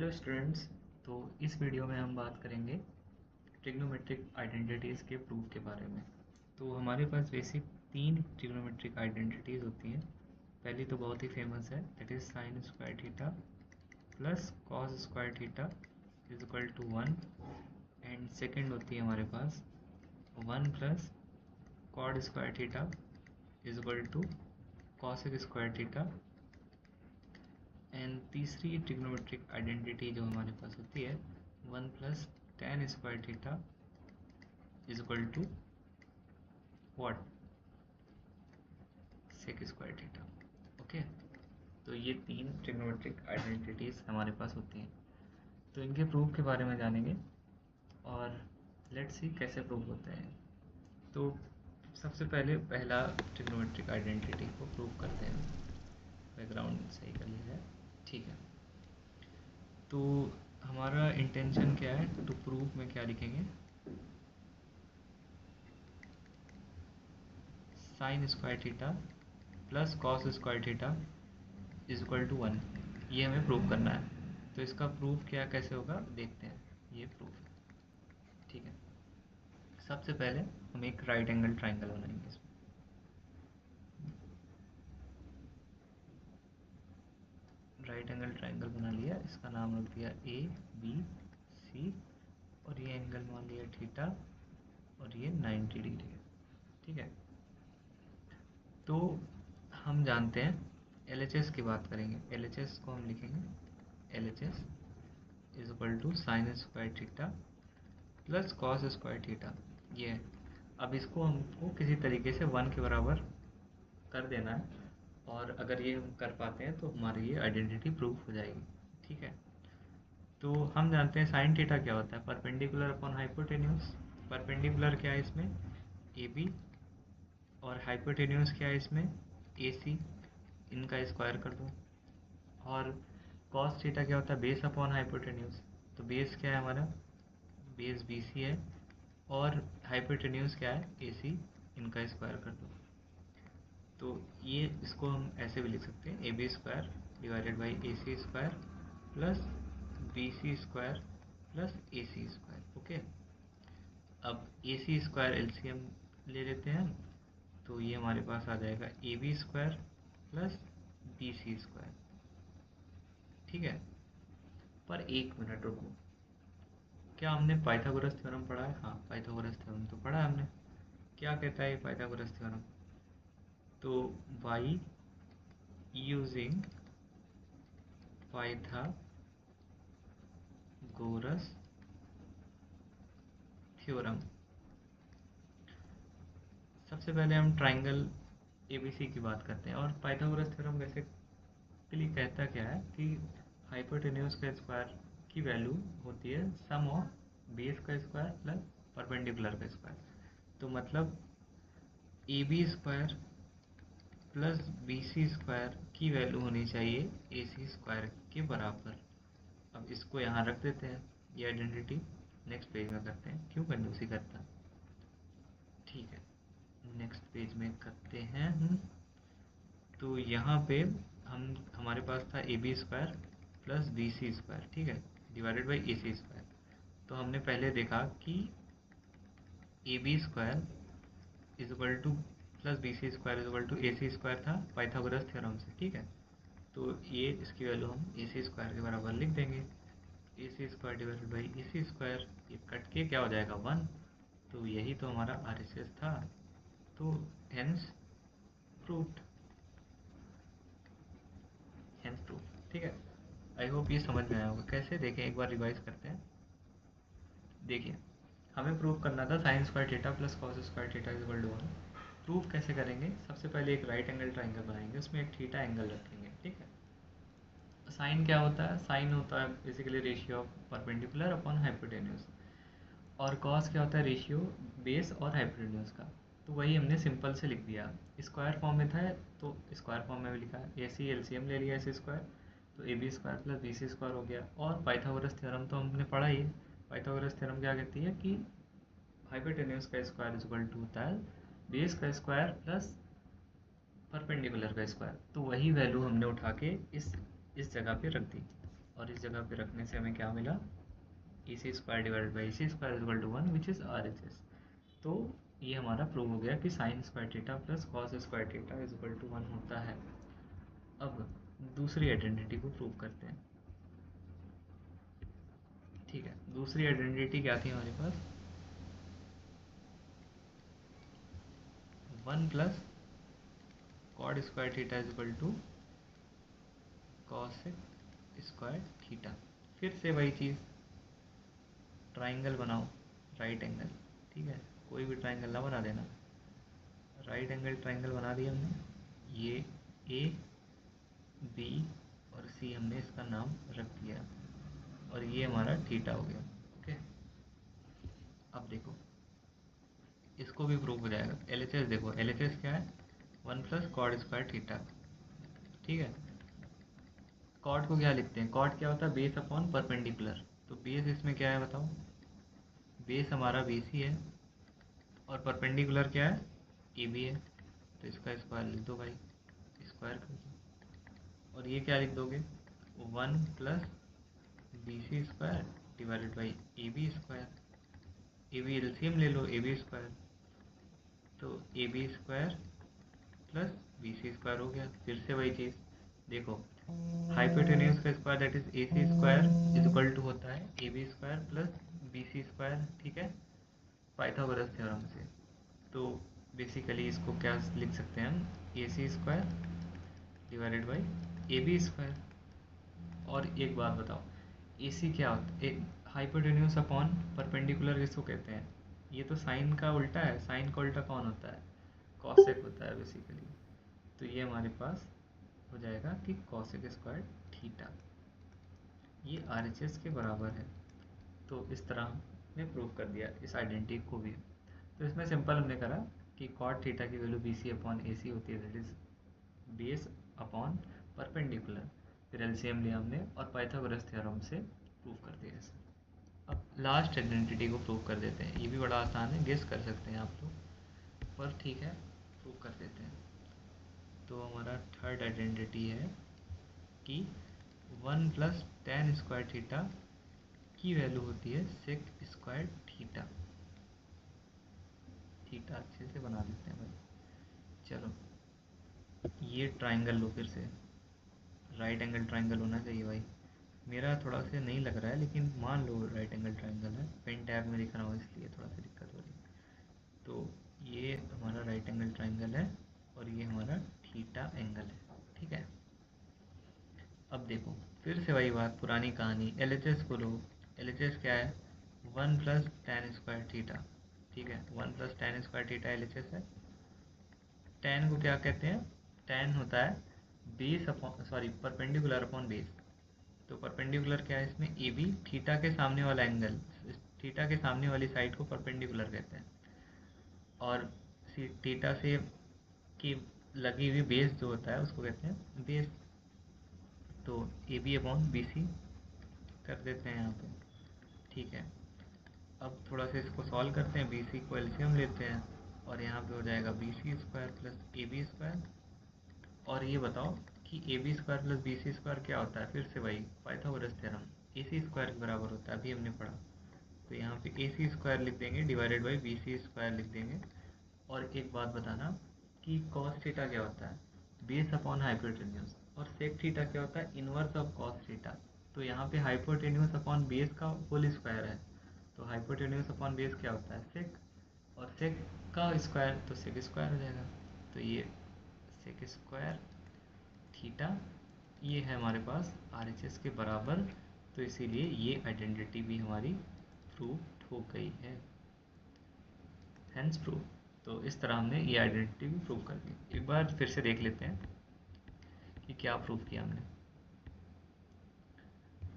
Hello students. तो इस video में हम बात करेंगे ट्रिग्नोमेट्रिक आइडेंटिटीज़ के प्रूफ के बारे में। तो हमारे पास बेसिक 3 ट्रिग्नोमेट्रिक आइडेंटिटीज़ होती हैं। पहली तो बहुत ही फेमस है, that is sine square theta plus cos square theta is equal to 1। And second होती है हमारे पास 1 plus cot square theta is equal to cosec square theta. And तीसरी ट्रिग्नोमेट्रिक आइडेंटिटी जो हमारे पास होती है 1 plus tan square theta is equal to what, sec square theta. Okay, तो ये 3 ट्रिग्नोमेट्रिक आइडेंटिटीज़ हमारे पास होती हैं। तो इनके प्रूफ के बारे में जानेंगे और लेट्स सी कैसे प्रूफ होते हैं। तो सबसे पहले पहला ट्रिग्नोमेट्रिक आइडेंटिटी को प्रूव करते हैं। बैकग्राउंड सही कर लिया जाए, ठीक है। तो हमारा इंटेंशन क्या है, तो प्रूफ में क्या लिखेंगे, sine square theta plus cos square theta is equal to 1, ये हमें प्रूव करना है। तो इसका प्रूफ क्या कैसे होगा देखते हैं। ये प्रूफ है, ठीक है। सबसे पहले हम एक राइट एंगल ट्राइंगल बनाएंगे। इसमें राइट एंगल ट्राइंगल बना लिया, इसका नाम रख दिया ए बी सी, और ये एंगल मान लिया थीटा, और ये 90 डिग्री है, ठीक है। तो हम जानते हैं LHS की बात करेंगे। LHS को हम लिखेंगे LHS is equal to sine square theta plus cos square theta. ये है। अब इसको हमको किसी तरीके से 1 के बराबर कर देना है, और अगर ये हम कर पाते हैं तो हमारी ये आइडेंटिटी प्रूफ हो जाएगी, ठीक है। तो हम जानते हैं साइन थीटा क्या होता है, परपेंडिकुलर अपॉन हाइपोटेन्यूज। परपेंडिकुलर क्या है इसमें, AB, और हाइपोटेन्यूज क्या है इसमें, AC। इनका स्क्वायर कर दो। और कॉस थीटा क्या होता है, बेस अपॉन हाइपोटेन्यूज। तो बेस क्या है हमारा, बेस BC है, और हाइपोटेन्यूज क्या है, AC। इनका स्क्वायर कर दो। तो ये इसको हम ऐसे भी लिख सकते हैं, AB square divided by AC square plus BC square plus AC square. Okay, अब AC स्क्वायर LCM ले लेते हैं हम, तो ये हमारे पास आ जाएगा AB square plus BC square, ठीक है। पर एक मिनट रुको, क्या हमने पाइथागोरस थ्योरम पढ़ा है? हाँ, पाइथागोरस थ्योरम तो पढ़ा है हमने। क्या कहता है ये पाइथागोरस थ्योरम, तो बाई यूजिंग पाइथागोरस थ्योरम, सबसे पहले हम ट्राइंगल ABC की बात करते हैं। और पाइथागोरस थ्योरम बेसिकली कहता क्या है कि हाइपोटेन्यूज का स्क्वायर की वैल्यू होती है सम ऑफ बेस का स्क्वायर प्लस परपेंडिकुलर का स्क्वायर। तो मतलब AB square plus BC square की वैल्यू होनी चाहिए AC स्क्वायर के बराबर। अब इसको यहाँ रख देते हैं, ये आइडेंटिटी नेक्स्ट पेज में करते हैं, क्यों कंजूसी करता, ठीक है। नेक्स्ट पेज में करते हैं हम। तो यहाँ पे हमारे पास था AB square plus BC square, ठीक है, डिवाइडेड बाई AC स्क्वायर। तो हमने पहले देखा कि AB square is equal to plus BC square is equal to AC square था पाइथागोरस थ्योरम से, ठीक है। तो ये इसकी वैल्यू हम AC स्क्वायर के बराबर लिख देंगे, AC square divided by AC square, ये कट के क्या हो जाएगा 1। तो यही तो हमारा RHS था, तो हेंस प्रूफ्ड, हेंस प्रूफ, ठीक है। आई होप ये समझ में आया होगा। कैसे देखें, एक बार रिवाइज करते हैं। देखिए, हमें प्रूफ करना था sine square theta plus cos square theta is equal to 1। Proof कैसे करेंगे, सबसे पहले एक राइट एंगल ट्राइंगल बनाएंगे, उसमें एक थीटा एंगल रखेंगे, ठीक है। साइन क्या होता है, साइन होता है basically ratio of perpendicular upon hypotenuse. और कॉस क्या होता है, रेशियो बेस और हाइपोटेन्यूज का। तो वही हमने सिंपल से लिख दिया, स्क्वायर फॉर्म में था तो स्क्वायर फॉर्म में भी लिखा है। AC LCM ले लिया, AC स्क्वायर, तो AB square plus BC square हो गया। और पाइथागोरस थ्योरम तो हमने पढ़ा ही है। पाइथागोरस थ्योरम क्या कहती है कि हाइपोटेन्यूज का स्क्वायर इज इक्वल टू होता है बेस का स्क्वायर प्लस परपेंडिकुलर का स्क्वायर। तो वही वैल्यू हमने उठा के इस जगह पे रख दी, और इस जगह पे रखने से हमें क्या मिला, A C square divided by A C square equal to 1 which is R H S. तो ये हमारा प्रूव हो गया कि sine square theta plus cos square theta is equal to 1 होता है। अब दूसरी आइडेंटिटी को प्रूव करते हैं। ठीक है, दूसरी आइडेंटिटी क्या थी हमारे पास, 1 plus cot square theta is equal to cos square theta. फिर से वही चीज़, ट्राइंगल बनाओ, राइट एंगल। ठीक है, कोई भी ट्राइंगल ना बना देना, राइट एंगल ट्राइंगल बना दिया हमने। ये ए बी और सी हमने इसका नाम रख दिया, और ये हमारा थीटा हो गया। ओके, अब देखो इसको भी प्रूव हो जाएगा। एलएचएस देखो, एलएचएस क्या है, 1 प्लस कॉड स्क्वायर थीटा। ठीक है, कॉड को क्या लिखते हैं, कॉड क्या होता है, बेस अपॉन परपेंडिकुलर। तो बेस इसमें क्या है बताओ, बेस हमारा BC है और परपेंडिकुलर क्या है, AB है। तो इसका स्क्वायर लिख दो भाई, स्क्वायर कर दो। और ये क्या लिख दोगे, 1 plus BC square divided by AB square. AB LCM ले लो, AB स्क्वायर, तो AB square plus BC square हो गया। फिर से वही चीज़ देखो, हाइपोटेन्यूज का square that is AC square is equal to होता है AB square plus BC square. ठीक है, पाइथागोरस थ्योरम से। तो बेसिकली इसको क्या लिख सकते हैं हम, AC square divided by AB square. और एक बात बताओ, AC क्या होता है, हाइपोटेन्यूज अपॉन परपेंडिकुलर किसको कहते हैं, ये तो साइन का उल्टा है। साइन का उल्टा कौन होता है, कॉसेक होता है बेसिकली। तो ये हमारे पास हो जाएगा कि कॉसेक स्क्वायर थीटा ये RHS के बराबर है। तो इस तरह हमने प्रूव कर दिया इस आइडेंटिटी को भी। तो इसमें सिंपल हमने करा कि कॉट थीटा की वैल्यू BC अपॉन AC होती है, that is base upon perpendicular. फिर एलसीएम लिया हमने और पाइथागोरस थ्योरम से प्रूव कर दिया इसे। अब लास्ट आइडेंटिटी को प्रूव कर देते हैं। ये भी बड़ा आसान है, गेस कर सकते हैं आप लोग, पर ठीक है प्रूव कर देते हैं। तो हमारा थर्ड आइडेंटिटी है कि 1 प्लस टेन स्क्वायर थीटा की वैल्यू होती है सेक स्क्वायर थीटा। थीटा अच्छे से बना देते हैं भाई। चलो ये ट्राइंगल लो, फिर से राइट एंगल ट्राइंगल होना चाहिए भाई। मेरा थोड़ा सा नहीं लग रहा है, लेकिन मान लो राइट एंगल ट्राइंगल है, पेन टैब में लिख रहा हूँ इसलिए थोड़ा सा दिक्कत हो रही है। तो ये हमारा राइट एंगल ट्राइंगल है और ये हमारा थीटा एंगल है। ठीक है, अब देखो फिर से वही बात, पुरानी कहानी, LHS को लो। LHS क्या है, 1 प्लस टेन स्क्वायर थीटा। ठीक है, 1 plus tan square theta LHS है। टेन को क्या कहते हैं, टेन होता है base upon, sorry, perpendicular upon base. तो परपेंडिकुलर क्या है इसमें, AB, थीटा के सामने वाला एंगल, थीटा के सामने वाली साइड को परपेंडिकुलर कहते हैं। और थीटा से की लगी हुई बेस जो होता है उसको कहते हैं बेस। तो AB अपॉन BC कर देते हैं यहाँ पे। ठीक है, अब थोड़ा सा इसको सॉल्व करते हैं, BC को एलसीएम लेते हैं और यहाँ पे हो जाएगा BC square plus AB square. और ये बताओ कि AB square plus BC square क्या होता है, फिर से वही पाइथागोरस थ्योरम, AC स्क्वायर के बराबर होता है, अभी हमने पढ़ा। तो यहाँ पे AC स्क्वायर लिख देंगे डिवाइडेड बाई BC स्क्वायर लिख देंगे। और एक बात बताना कि कॉस थीटा क्या होता है, बेस अपॉन हाइपोटेन्यूज। और सेक थीटा क्या होता है, इनवर्स ऑफ कॉस थीटा। तो यहाँ पे हाइपोटेन्यूज अपॉन बेस का होल स्क्वायर है, तो हाइपोटेन्यूज अपॉन बेस क्या होता है, सेक। और सेक का स्क्वायर तो सेक स्क्वायर हो जाएगा। तो ये सेक स्क्वायर थीटा ये है हमारे पास RHS के बराबर। तो इसीलिए ये आइडेंटिटी भी हमारी प्रूव हो गई है, हैंस प्रूव। तो इस तरह हमने ये आइडेंटिटी भी प्रूव कर दी। एक बार फिर से देख लेते हैं कि क्या प्रूव किया हमने।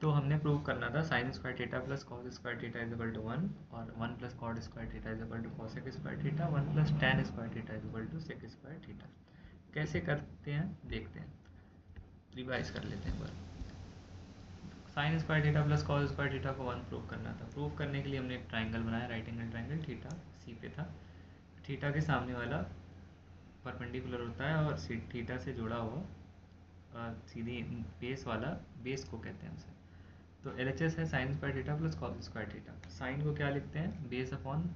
तो हमने प्रूव करना था sine square theta plus cos square theta is equal to 1, और 1 plus cot square theta is equal to cosec square theta, 1 plus tan square theta is equal to sec square theta. कैसे करते हैं देखते हैं, revise कर लेते हैं एक बार। Sine square theta plus cos square theta को 1 प्रूव करना था। प्रूव करने के लिए हमने एक ट्राइंगल बनाया, राइट एंगल ट्राइंगल, थीटा सी पे था। थीटा के सामने वाला परपेंडिकुलर होता है और थीटा से जुड़ा हुआ सीधी बेस वाला, बेस को कहते हैं उसे। तो LHS है sine square theta plus cos square theta. Sine को क्या लिखते हैं, base upon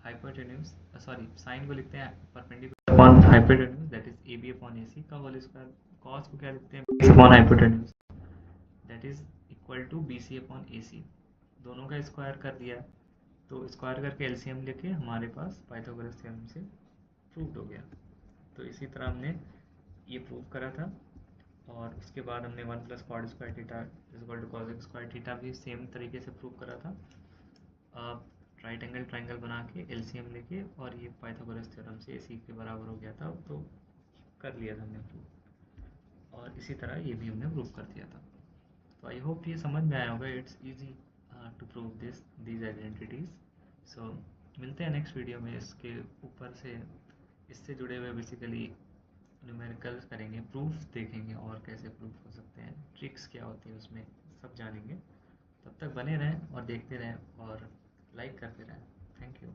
hypotenuse, sorry sine को लिखते हैं perpendicular upon hypotenuse that is AB upon AC का होल स्क्वायर। कॉस को क्या लिखते हैं, base upon hypotenuse that is equal to BC upon AC। दोनों का स्क्वायर कर दिया, तो स्क्वायर करके एलसीएम लेके हमारे पास पाइथागोरस थ्योरम से प्रूव्ड हो गया। तो इसी तरह हमने ये प्रूव करा था, और उसके बाद हमने 1 plus cot square theta is equal to cos square theta भी सेम तरीके से प्रूव करा था। राइट एंगल ट्राइंगल बना के एलसीएम लेके, और ये पाइथागोरस थ्योरम से AC के बराबर हो गया था, तो कर लिया था हमने प्रूव। और इसी तरह ये भी हमने प्रूव कर दिया था। तो आई होप ये समझ में आया होगा। It's easy to prove these identities. So मिलते हैं नेक्स्ट वीडियो में। इसके ऊपर से इससे जुड़े हुए बेसिकली न्यूमेरिकल्स करेंगे, प्रूफ देखेंगे और कैसे प्रूफ हो सकते हैं, ट्रिक्स क्या होती है उसमें, सब जानेंगे। तब तक बने रहें और देखते रहें और लाइक करते रहें। Thank you.